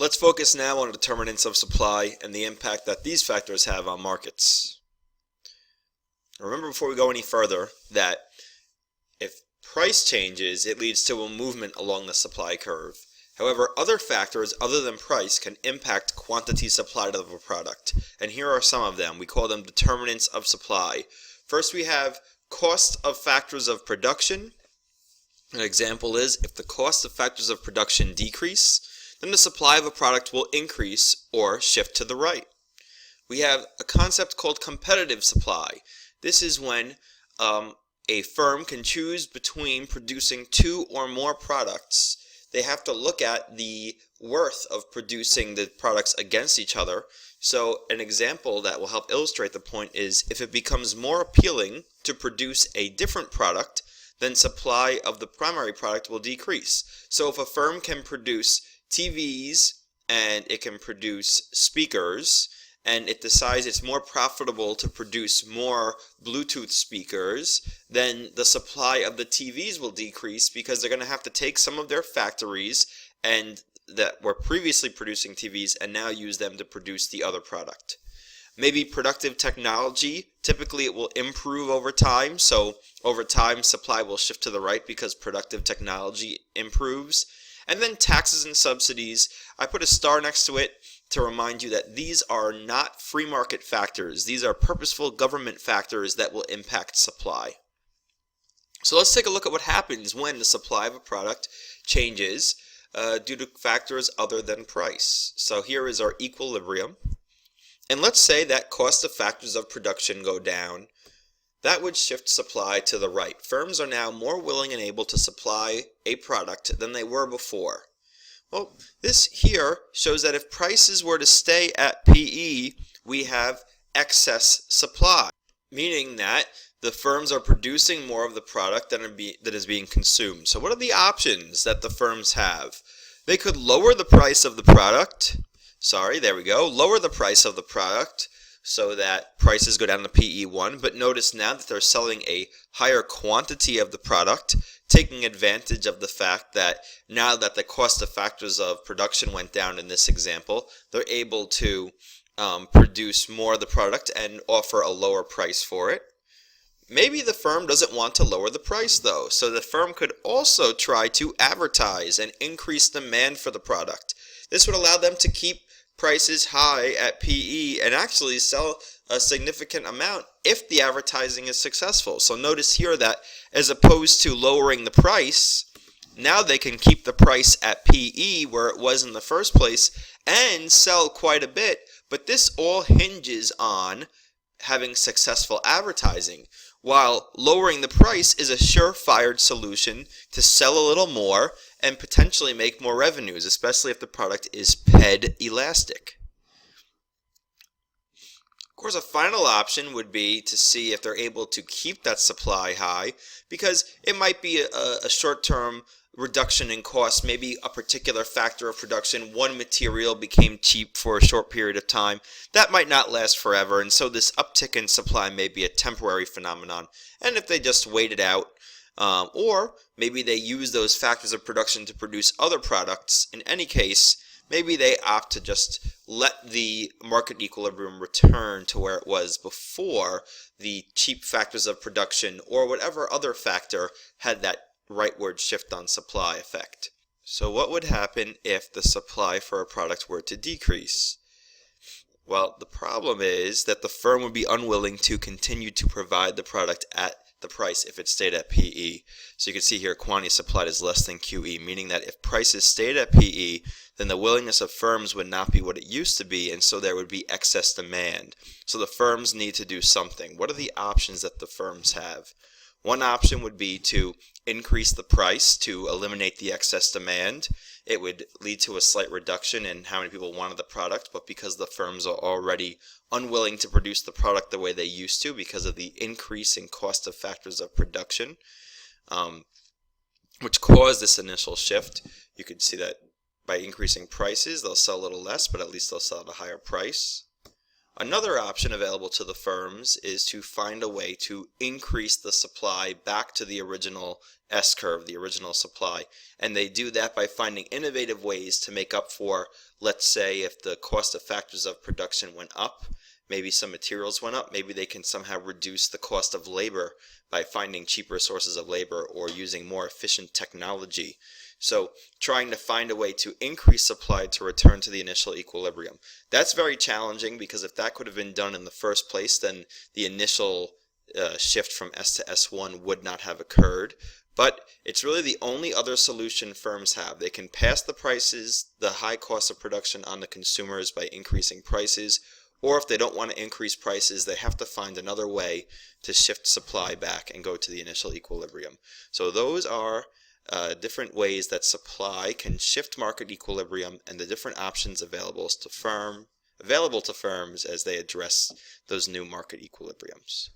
Let's focus now on determinants of supply and the impact that these factors have on markets. Remember before we go any further that if price changes, it leads to a movement along the supply curve. However, other factors other than price can impact quantity supplied of a product, and here are some of them. We call them determinants of supply. First, we have cost of factors of production. An example is if the cost of factors of production decrease, then the supply of a product will increase or shift to the right. We have a concept called competitive supply. This is when a firm can choose between producing two or more products. They have to look at the worth of producing the products against each other. So an example that will help illustrate the point is if it becomes more appealing to produce a different product, then supply of the primary product will decrease. So if a firm can produce TVs and it can produce speakers, and it decides it's more profitable to produce more Bluetooth speakers, then the supply of the TVs will decrease because they're going to have to take some of their factories and that were previously producing TVs and now use them to produce the other product. Maybe productive technology, typically it will improve over time, so over time supply will shift to the right because productive technology improves. And then taxes and subsidies, I put a star next to it to remind you that these are not free market factors. These are purposeful government factors that will impact supply. So let's take a look at what happens when the supply of a product changes due to factors other than price. So here is our equilibrium. And let's say that cost of factors of production go down. That would shift supply to the right. Firms are now more willing and able to supply a product than they were before. Well, this here shows that if prices were to stay at PE, we have excess supply, meaning that the firms are producing more of the product that is being consumed. So what are the options that the firms have? They could lower the price of the product. Lower the price of the product so that prices go down to PE1, but notice now that they're selling a higher quantity of the product, taking advantage of the fact that now that the cost of factors of production went down in this example, they're able to produce more of the product and offer a lower price for it. Maybe the firm doesn't want to lower the price though, so the firm could also try to advertise and increase demand for the product. This would allow them to keep prices high at PE and actually sell a significant amount if the advertising is successful. So notice here that as opposed to lowering the price, now they can keep the price at PE where it was in the first place and sell quite a bit. But this all hinges on having successful advertising, while lowering the price is a surefire solution to sell a little more and potentially make more revenues, especially if the product is PED elastic. Of course, a final option would be to see if they're able to keep that supply high, because it might be a short-term reduction in cost. Maybe a particular factor of production, one material became cheap for a short period of time. That might not last forever, and so this uptick in supply may be a temporary phenomenon. And if they just wait it out, or maybe they use those factors of production to produce other products, in any case, maybe they opt to just let the market equilibrium return to where it was before the cheap factors of production or whatever other factor had that rightward shift on supply effect. So what would happen if the supply for a product were to decrease? Well, the problem is that the firm would be unwilling to continue to provide the product at the price if it stayed at PE. So you can see here quantity supplied is less than QE, meaning that if prices stayed at PE, then the willingness of firms would not be what it used to be, and so there would be excess demand. So the firms need to do something. What are the options that the firms have? One option would be to increase the price to eliminate the excess demand. It would lead to a slight reduction in how many people wanted the product, but because the firms are already unwilling to produce the product the way they used to because of the increase in cost of factors of production, which caused this initial shift, you could see that by increasing prices, they'll sell a little less, but at least they'll sell at a higher price. Another option available to the firms is to find a way to increase the supply back to the original S-curve, the original supply. And they do that by finding innovative ways to make up for, let's say, if the cost of factors of production went up, maybe some materials went up, maybe they can somehow reduce the cost of labor by finding cheaper sources of labor or using more efficient technology. So trying to find a way to increase supply to return to the initial equilibrium. That's very challenging because if that could have been done in the first place, then the initial shift from S to S1 would not have occurred. But it's really the only other solution firms have. They can pass the prices, the high cost of production on the consumers by increasing prices, or if they don't want to increase prices, they have to find another way to shift supply back and go to the initial equilibrium. So those are different ways that supply can shift market equilibrium and the different options available to firms as they address those new market equilibriums.